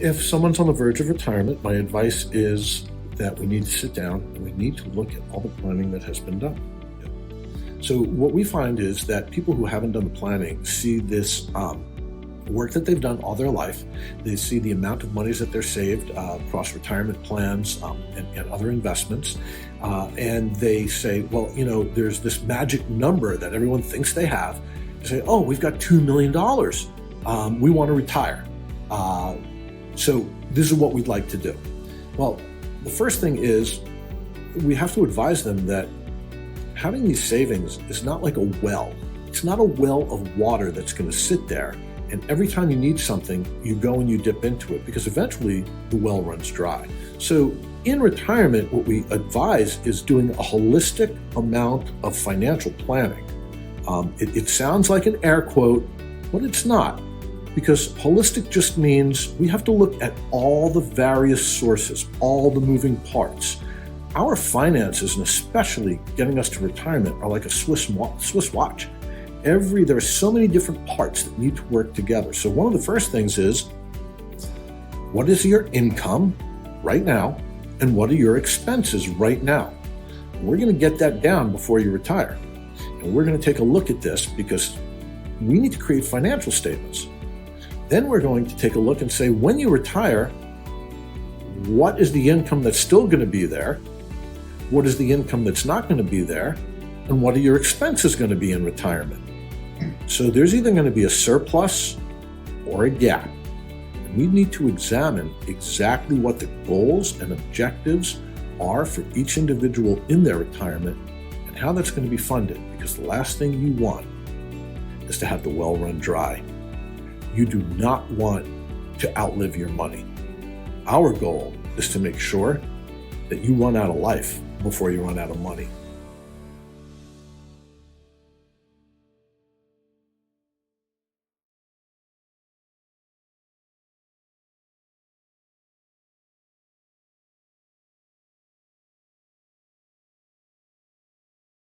If someone's on the verge of retirement, my advice is that we need to sit down and we need to look at all the planning that has been done. So what we find is that people who haven't done the planning see this work that they've done all their life. They see the amount of monies that they're saved across retirement plans and other investments. And they say, well, there's this magic number that everyone thinks they have. They say, oh, we've got $2 million. We want to retire. So this is what we'd like to do. Well, the first thing is we have to advise them that having these savings is not like a well. It's not a well of water that's going to sit there, and every time you need something, you go and you dip into it, because eventually the well runs dry. So in retirement, what we advise is doing a holistic amount of financial planning. It sounds like an air quote, but it's not. Because holistic just means we have to look at all the various sources, all the moving parts. Our finances, and especially getting us to retirement, are like a Swiss watch. There are so many different parts that need to work together. So one of the first things is, what is your income right now, and what are your expenses right now? We're going to get that down before you retire. And we're going to take a look at this because we need to create financial statements. Then we're going to take a look and say, when you retire, what is the income that's still going to be there? What is the income that's not going to be there? And what are your expenses going to be in retirement? So there's either going to be a surplus or a gap. And we need to examine exactly what the goals and objectives are for each individual in their retirement and how that's going to be funded. Because the last thing you want is to have the well run dry. You do not want to outlive your money. Our goal is to make sure that you run out of life before you run out of money.